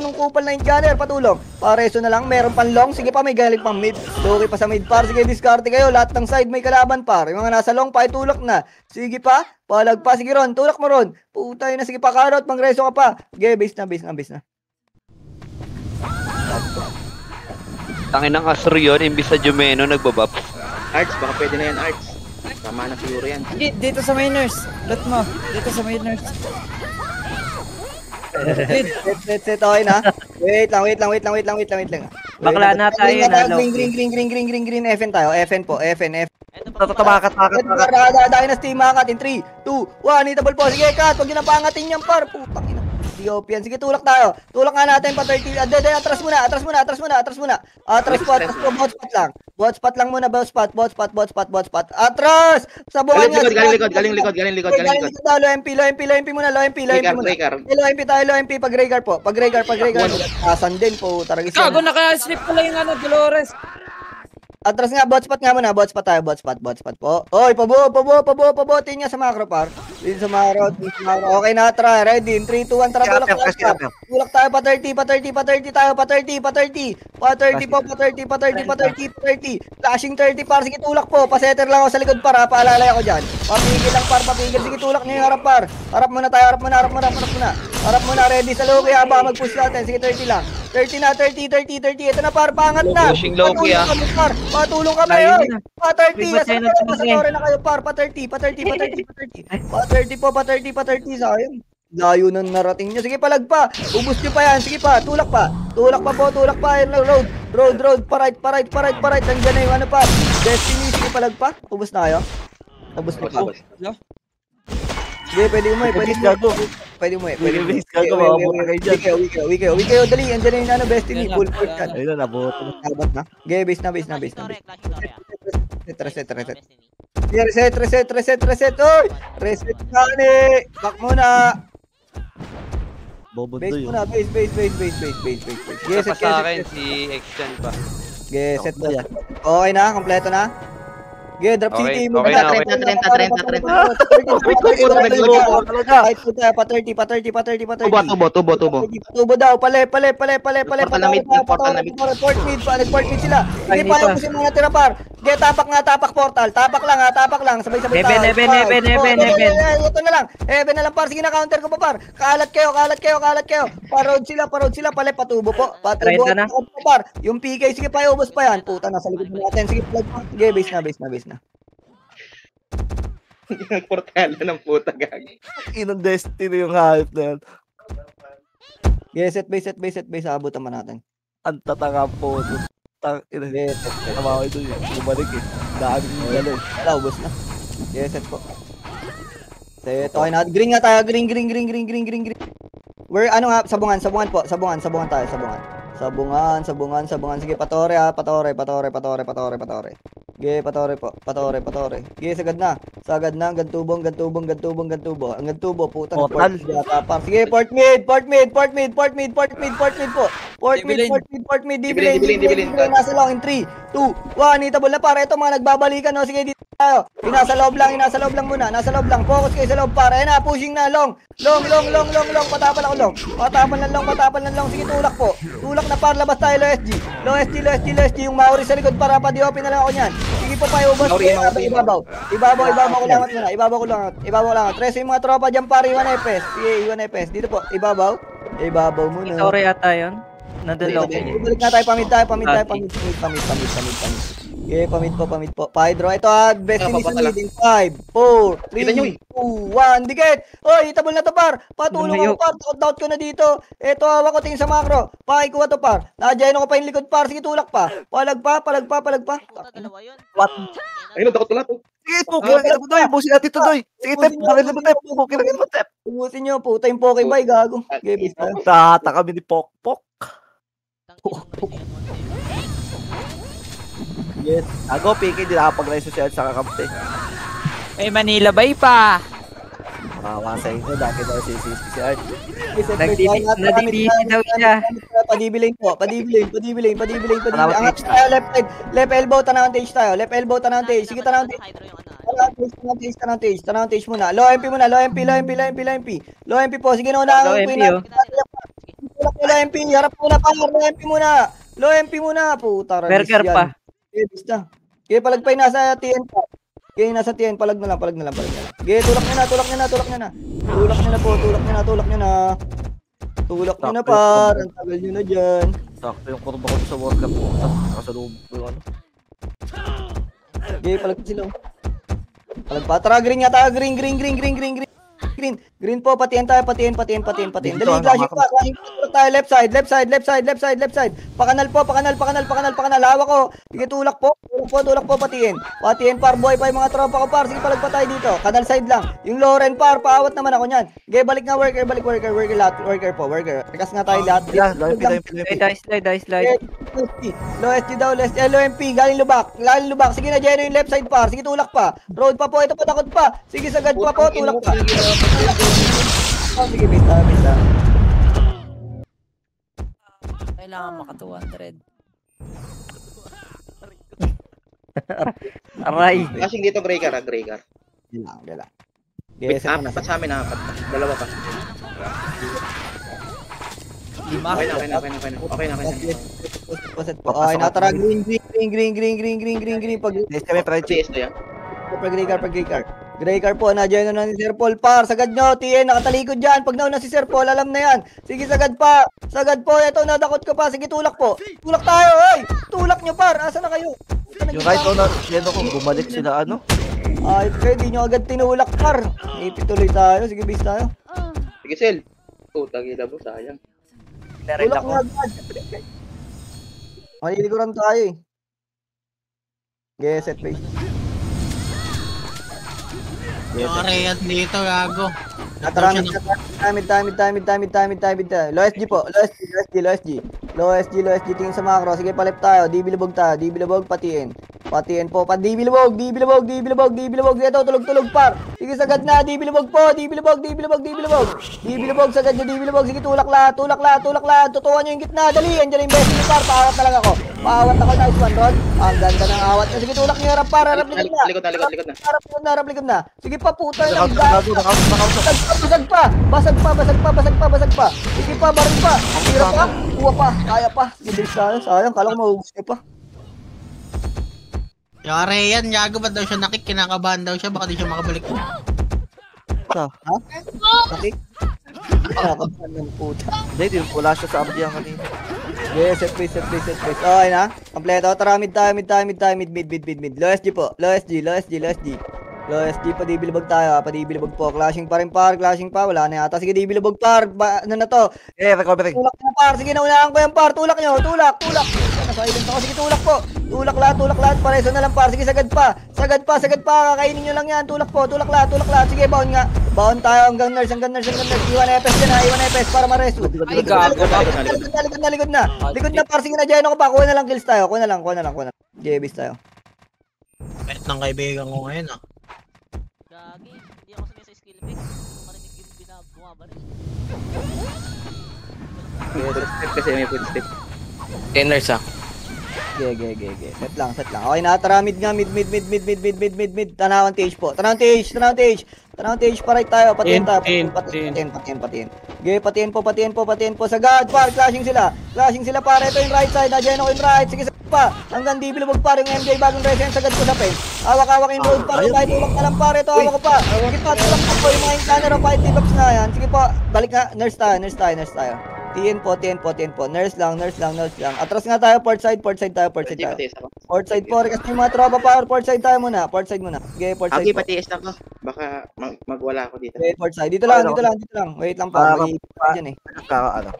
nung kupal na yung gunner. Patulong. Pareso na lang, meron pang long. Sige pa, may galing pang mid. Luki pa sa mid par. Sige, diskarte kayo. Lahat ng side may kalaban par. Yung mga nasa long pa, itulak na. Sige pa, palag pa. Sige Ron, tulak mo Ron. Puta yun na, sige pa, karot, pang-reso ka pa. Sige, base na. Tangin ng Asro yun, imbis sa Jumeno, nagbabap. Arts, baka pwede na yan, Arts. Tama na siguro yan. Dito sa minors. Lot mo. Dito sa minors. Set, okay na. Wait lang. Bakla na tayo na low. Green. FN tayo. FN po. Tatatabakat. Dynasty makat in 3, 2, 1. Hitable po. Sige, cut. Huwag nyo na pangatin yung par. Putang ina. Diopian. Sige, tulak tayo. Tulak nga natin pa 30. Atras muna. Atras po. Bot spot lang muna. Bot spot. Atras! Sabuhan nga. Galing likod. Low MP muna. Low MP tayo. Low MP. Pag-Raygar po. Asan din po. Taragis Gago, naka-slip pala yung Dolores. Atras nga, bot spot nga muna. Bot spot po. Oy, pabo. Tingnan sa macro par. Din sa macro. Okay na, try. Ready. In 3, 2, 1. Tara, tulak tayo. Tulak tayo pa 30 tayo. Pa 30 po. Flashing 30 par. Sige, tulak po. Pa-setter lang ako sa likod par. Paalalay ako dyan. Papigil lang par. Sige, tulak niyo yung harap par. Harap muna tayo. Harap muna. Ready sa low. Kaya baka mag-push natin. Sige, 30 lang. 30 na. Ito na par. Pangat na. Pushing low, kuya. Patulong kami, oy! Pa-30! Pasatore na kayo, par! Pa-30 po, sayang. Layo ng narating nyo. Sige, palagpa! Ubus nyo pa yan. Sige pa, tulak pa. Tulak pa. Road. Pa-right. Nandiyan na yung ano pa. Destiny, sige, palagpa. Ubus na kayo. Ubus na pa. Sige, pwede umuwi. Uwi kayo, dali. Andiyan na yung ano, Destiny. Full court yan. Ayun na, nabuto. Sabat na. Okay, base na. Reset. Oy! Reset na ni. Back muna. Bobo Base yun. muna. Base. Yes, Sa akin, si Extend pa. Set po yan. Okay na, kompleto na. Okay, drop city. Okay na, okay. 30. Tubo. Tubo daw, pale. Portal na mid. Port mid sila. Hindi pa yung kasi mga tira par. Okay, tapak portal. Tapak lang. Sabay-sabay tayo. Eben. Ito na lang. Eben na lang par. Sige na, counter ko pa par. Kalat kayo. Parod sila. Pale, patubo po. Patubo. Par. Yung PK, sige pa, ubos pa yan. Puta, nasa likod natin. Sige, plug pa. Okay, base na. Nagportala ng puta, gagi. Inong Destiny yung hype na yan. Okay, set base. Abutan man natin. Ang tatanga po. Okay, set. Tama ko ito yun. Bumalik eh. Daan yung dalo eh. Wala, ubos na. Okay, set po. Set, okay na. Green nga tayo. Green. Where, ano nga, sabungan po. Sabungan tayo. Sabungan. Sige, patore. Okay, patore po. Okay, sagad na. Gantubong. Ang gantubo, putang. Portal. Sige, port mid po. Port mid. Dibilin. Nasa long in 3, 2, 1. Hitable na para. Ito mga nagbabalikan, no? Sige, dito. tayo. Nasa loob lang muna. Nasa loob lang. Focus kayo sa loob para. Ayan na, pushing na, long. Long. Patapal ako, long. Patapal ng long. Sige, tulak po. Tulak na para labas tayo, low SG. Yung Maori sa likod para pa-di-open na lang ako niyan. Sige po, paubos. Ibabaw ko lang. Tres yung mga tropa dyan para, iwan FS. Dito po, ibabaw muna. Sorry ata yun. Nandun Balik na tayo, pamid. Okay, pamid po. Pa-hydro. Ito best finish na lead in 5, 4, 3, 2, 1. Dikit! Hoy, itabol na to, par. Patulong ako, par. Takot ko na dito. Ito, hawak ko tingin sa macro. Pakikuha to, par. Nadyayin ako pa yung likod, par. Sige, tulak pa. Palag pa. What? Ayun, takot na to. Sige, kira mo doy. Busin natin to doy. Sige, tep. Bakit naman tep? Kira mo tep. Umusin nyo, puta yung Pokebay, gago. Okay, bis tayo. Tata kami ni Pokpok. Yes. Ako, Piki, hindi nakapag-reso siya sa kakampi. May Manila Bay pa. Masa inyo, dati daw si Art. Nadidisi daw siya. Padibilin. Angat tayo, left elbow, tanawang tage tayo. Sige, tanawang tage. Tanawang tage muna. Low MP muna. Low MP po. Sige, nauna ang queen. Low MP, harap muna pa. Low MP muna. Puta, Burger pa. Okay, basta. Okay, palagpay nasa TN pa. Okay, nasa TN, palag na lang. Okay, tulak nyo na. Tulak nyo na, par. Ang tagal nyo na dyan. Sakto yung kurba ko sa World Cup po. Nakasalubog ko yung ano. Okay, palag sila. Palag pa. Tara, green nga tayo. Green po, patiin tayo. Dali, flashing pa. Tayo, left side. Pakanal. Hawak ko. Sige, tulak po, patiin, par, boy pa yung mga tropa ko, par. Sige, palag pa tayo dito. Kanal side lang. Yung Loren, par, paawat naman ako niyan. Okay, balik nga, worker lahat. Rekas nga tayo lahat. Slide. Low SG daw, low MP, galing lubak. Sige na, Jeno yung left side, par. Sige, tulak pa. Road pa po, ito pa, takot pa. Sige, sagad pa po, tulak pa. Sige, bista. Kailangan maka 200. Aray. Kasing dito, Greycar. Dala. Yes, Apat sa amin, apat. Dalawa pa. Lima. Okay na. Okay na, tara, green. Pag Kami CS to yan. Greycar po, nadyan na ni Sir Paul, par. Sagad nyo, TN, nakatalikod dyan. Pag nauna si Sir Paul, alam na yan. Sige, sagad po. Ito, nadakot ko pa. Sige, tulak po. Tulak tayo, oy! Tulak nyo, par. Asa na kayo? yung right owner, Sheno kung bumalik sila ano. Ay, di nyo agad tinulak, par. Ipituloy tayo. Sige, base tayo. Sige, Sel. Putang ina mo, sayang. Tulak nyo agad. Maliliguran tayo eh. Set base. Yung Areat dito, gago. Tamid. Low SG po. Low SG. Tingin sa macro. Sige, palip tayo. Dibilibog tayo. Patiin po. Dibilibog. Ito, tulog, par. Sige, sagad na. Dibilibog po. Dibilibog. Sagad nyo, dibilibog. Sige, tulak lahat. Tutuan nyo yung gitna. Dali. Andiyan yung best nyo, par. Paawat na lang ako. Nice one, Rod. Ang ganda ng awat nyo. Sige, tulak nyo. Harap, par. Harap likod na. Harap likod na. Sige pa, puta. Basag pa. Sige pa, baril pa. Tira pa. Kuha pa. Kaya pa. Gibilis tayo. Sayang. Kala ko maubos niya pa. Yung Arean, gago, ba't daw siya nakik? Kinakabahan daw siya, baka di siya makabalik. Ha? Okay? Kinakabahan ng puta. Hindi, wala siya sa abdiyang kanina. Yes, set place. Okay na. Kompleto. Tara, mid. Low SG po. Low SG pa, dibilibog tayo. Po. Clashing pa. Wala na yata. Sige, dibilibog, par. Ano na to? Recovery. Tulak na, par. Sige, naunahan ko yan, par. Tulak nyo. Tulak. Nasa-silent ako. Sige, tulak po. Tulak lahat. Pareso na lang, par. Sige, sagad pa. Kakainin nyo lang yan. Tulak lahat. Sige, baon nga. Baon tayo hanggang nurse. Iwan FS dyan, Iwan FS para mareso. Ay, gago. Likod na, par. Sige na, dyan ako pa. Kuha na lang kills tayo. Kuha na lang. JBs tayo. Bet ng kaibigan ko ngayon, ah. Gagi, hindi ako sanay sa skill pick. Marinig yung bumaba rin. Footstep kasi may footstep. Tenors ah. Ge. Set lang. Okay na, tara mid nga, mid. Tanawan tage po. Tanawan tage, paray tayo, patiin tayo. Patiin. Ge, patiin po. Sagad, par, clashing sila, pare. Ito yung right side, nadyan ako yung right. Sige, pa. Hanggang di bilubog par yung MJ bagong resin, sagad ko sa pen. Hawak yung road, par. Kahit tulak na lang, pare. Ito, hawak ko pa. Sige pa, tulak na po yung mga inplaner o kahit T-box na yan. Sige po, balik nga, nurse tayo. TN po. Nurse lang. Atras nga tayo, port side tayo. Patiis ako. Port side po, rekas yung mga tropa power, port side muna. Okay, port side Okay, po. patiis ako. Baka magwala ako dito. Okay, port side. Dito lang. Wait lang pa. Dyan eh. Ano?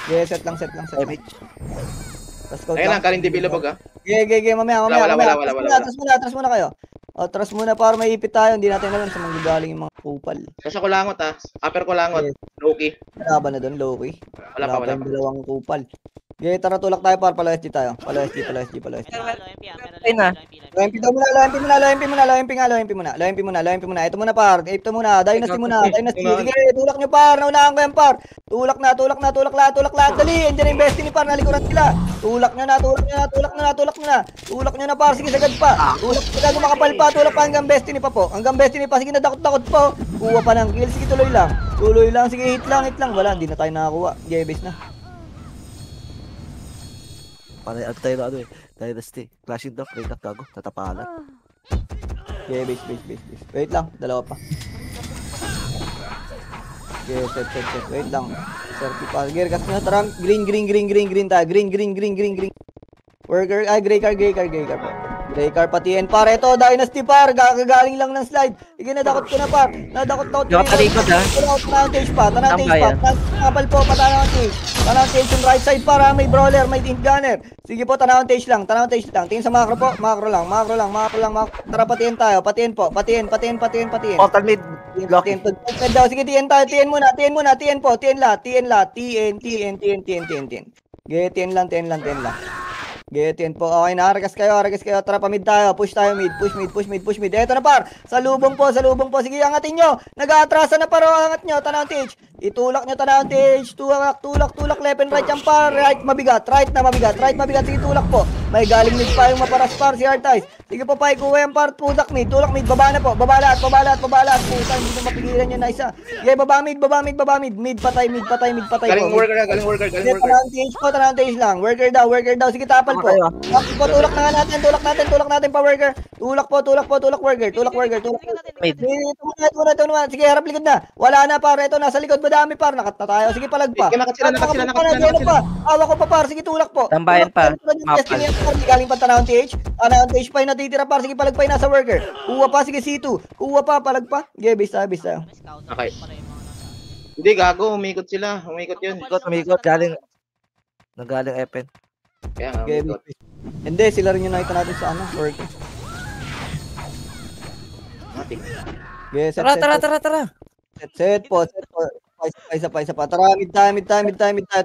Okay, set lang. Tapos Ayun lang, kaling dibilabog ah. Okay, mamaya. Wala. Atras muna kayo. Atras muna para may ipit tayo. Hindi natin alam sa manggagaling yung mga kupal. Sasa ko langot ah. Upper ko langot. Loki. Wala ba na doon, Loki? Wala pa. yung dalawang kupal. Okay, tara tulak tayo para pala SG tayo. Pala SG. Meron low MP ah. Meron Ayun na. low MP. Low MP muna. Ito muna par. Dynasty muna. Sige, tulak nyo par. Naunahan ko yan par. Tulak lahat. Dali, endiyan yung bestie ni par. Nalikuran sila. Tulak nyo na par. Sige, sagad pa. Tulak sagad makapal pa. Tulak pa hanggang bestie ni pa po. Sige, nadakot po. Kuha pa ng kill. Sige, tuloy lang. Sige, hit lang. Wala, hindi na tayo nakakuha. Base na. Para tayo na ano eh. Dynasty. Clashing down. Wait lang, gago. Tatapalan. Base. Wait lang, dalawa pa. Okay, set. Wait lang. Certified gear kasi na tara. Green tayo. Green. Worker, gray car po. Gray car patiin. Par, ito, Dynasty par. Gagaling lang ng slide. Sige, nadakot ko na par. Nadakot. Nakapalikod ha. Tanang tage pa. Kapal po, tanang tage yung right side para may brawler, may int gunner. Sige po, tanang tage lang. Tingin sa macro po. Macro lang. Tara, patiin tayo. Patiin. Portal mid. Loki. Patiin daw. Sige, TN tayo. TN muna. TN po. TN lahat. TN. Ge, TN lang. Get in po. Okay na, aragas kayo. Tara, pamid tayo. Push tayo mid. Push mid. Eto na par. Sa lubong po. Sige, angatin nyo. Nag-aatrasan na paro. Angat nyo. Tanawang stage. Itulak nyo tanawang stage. Tulak. Left and right yan par. Right mabigat. Sige, tulak po. May galing mid pa yung maparas par si Artice. Sige po, paikuha yan par. Tulak mid. Baba na po. Babalaat. Puta, hindi na mapigilan yun na isa. Okay, baba mid. Mid patay po. Galing worker. Tanawang stage lang. Worker daw. Sige, tapal po. Tulak natin pa worker. Tulak worker. Ito na. Sige, harap likod na. Wala na par. Ito nasa likod, madami par. Nakat na tayo. Sige, palag pa. Nakat sila. Hawak ko pa par. Sige, tulak po. Tambayan pa. Galing pa tanawang TH. Tanawang TH pa yung natitira par. Sige, palag pa yung nasa worker. Kuha pa. Sige, C2. Palag pa. Okay, base tayo. Okay. Hindi, gago. Umikot sila. Umikot yun. Umikot. Nagaling Epen. Kaya nga, Okay, umikot. hindi, sila rin yung nakita natin sa worker. Matik. Okay, Tara. Set po. Isa pa. Tara, mid tayo.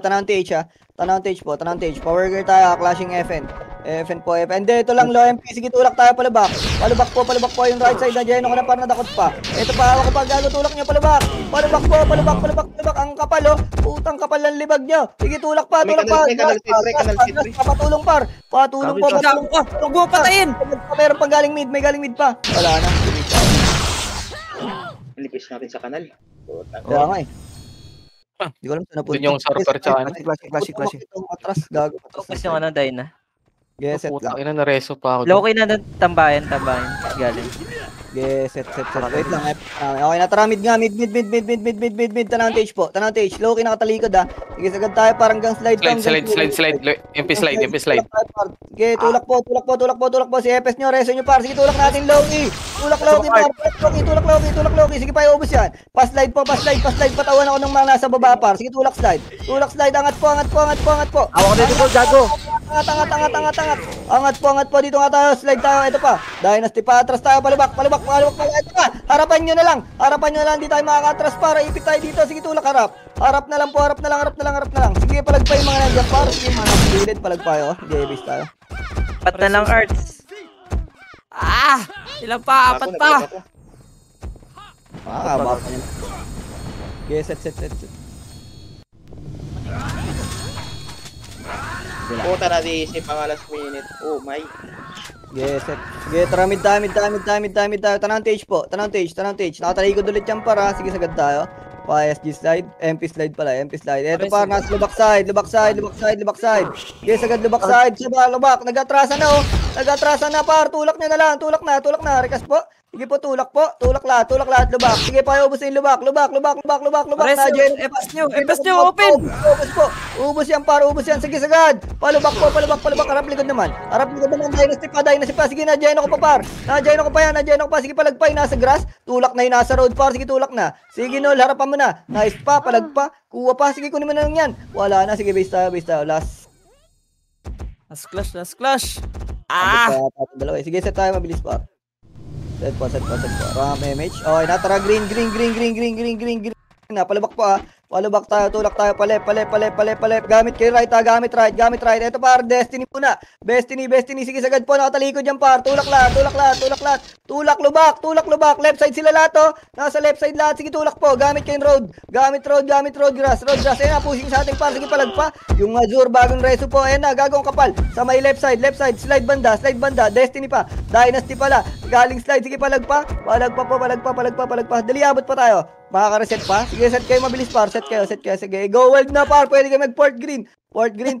Tanawang TH ha. Tanawang TH. Power tayo, clashing FN. Hindi, ito lang, low MP. Sige, tulak tayo, palabak. Palabak po yung right side. Nandiyan ako na parang nadakot pa. Ito pa, hawak ko pa, gago, tulak nyo, palabak. Palabak. Ang kapal, oh. Putang kapal ng libag nyo. Sige, tulak pa. May kanal C3. Patulong par. Patulong po. Huwag mo patayin. Meron pang galing mid, may galing mid pa. Wala na. Nipis natin sa kanal. Kaya nga eh. Hindi ko alam saan napunta. Yun yung surfer tsaka ano. Classic. Atras, gago. Focus yung ano, Dyna. Yes, set lang. Putang ina, nareso pa ako. Loki na doon, tambayan. Galing. Yes, set. Wait lang. Okay na, tara, mid nga. Mid. Tanawang stage po. Loki nakatalikod ha. Sige, sagad tayo. Parang gang slide. Slide. MP slide. Okay, tulak po. Si FS nyo, reso nyo par. Sige, tulak natin Loki. Tulak Loki. Sige, pa iubos yan. Paslide. Patawan ako ng mga nasa baba par. Sige, tulak slide. Angat po. Awak na dito, Jago. Angat po. Dito nga tayo. Slide tayo. Ito pa. Dynasty pa. Atras tayo. Palibak. Ito pa. Harapan nyo na lang. Hindi tayo makakatras para ipit tayo dito. Sige, tulak harap. Harap na lang. Sige, palag pa yung mga nandiyan par. Sige, mga gilid. Palag pa yun. Base tayo. Pat na lang, Arts. Ilan pa? Apat pa. Baka pa yan. Okay, set. Puta na di si pang last minute. Oh my. Yes, set. Sige, tara mid tayo. Tanang tage po. Nakatalikod ulit yan para. Sige, sagad tayo. SG slide. MP slide pala. Eto par, nasa lubak side. Sige, sagad lubak side. Lubak. Nag-atrasan na oh. Par. Tulak nyo na lang. Tulak na. Rekas po. Sige po, tulak lahat, lubak. Sige pa, ubus yung lubak. Pares yung Epas nyo, open! Ubus yan, par, sige, sagad. Palubak, harap likod naman. Dynasty pa, sige, na-Geno ko pa, par. Na-Geno ko pa, sige, palagpay, nasa grass. Tulak na yun, nasa road, par, sige, tulak na. Sige, Nol, harapan mo na. Nice pa, palagpa, kuha pa, sige, kunin mo na lang yan. Wala na, sige, base tayo, last. Last clash. Dalawa, sige, set tayo, mabilis pa. Set po. Ram MH. Okay, natara green. Palabak po Palabak tayo, tulak tayo, palep. Gamit kayo right. Ito par, Destiny muna. Destiny. Sige, sagad po, nakatalikod yan par. Tulak lahat. Tulak, lubak. Left side sila lahat oh. Nasa left side lahat. Sige, tulak po. Gamit kayo road. Gamit road, grass. Ayan na, pushing sa ating par. Sige, palagpa. Yung Azure, bagong reso po. Ayan na, gagawang kapal. Sa may left side. Slide banda. Destiny pa. Dynasty pala. Galing slide. Sige, palagpa. Palagpa. Dali, abot pa tayo. Makaka-reset pa. Sige, set kayo mabilis par. Set kayo. Sige, go wild na par. Pwede kayo mag-port green. Port green.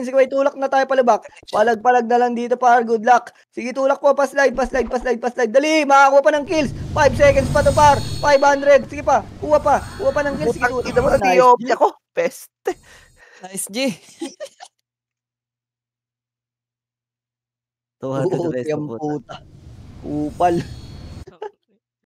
Sige, wait, tulak na tayo palabak. Palag na lang dito par. Good luck. Sige, tulak po. Pa-slide. Dali, makakuha pa ng kills. 5 seconds pa to par. 500. Sige pa. Kuha pa ng kills. Sige, tulak. Kita mo na TOP ako. Peste. Nice, G. 200 Puta. Upal.